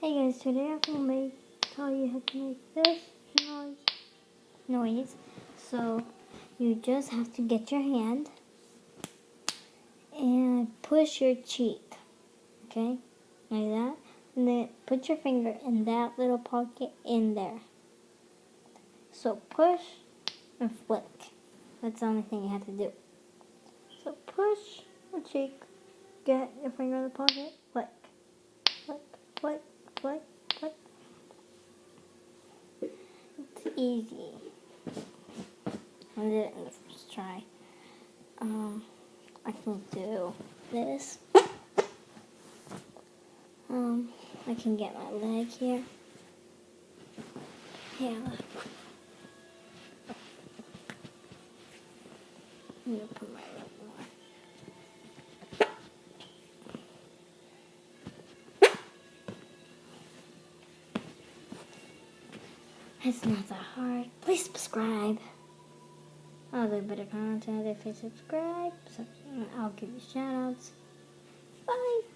Hey guys, today I'm gonna tell you how to make this noise. So you just have to get your hand and push your cheek, okay, like that, and then put your finger in that little pocket in there. So push and flick. That's the only thing you have to do. So push your cheek, get your finger in the pocket, flick, flick, flick, flick, flick. It's easy. I did it in the first try. I can do this. I can get my leg here. Yeah. I'm gonna put my leg more. It's not that hard. Please subscribe. I'll do better content if you subscribe. So I'll give you shout outs. Bye.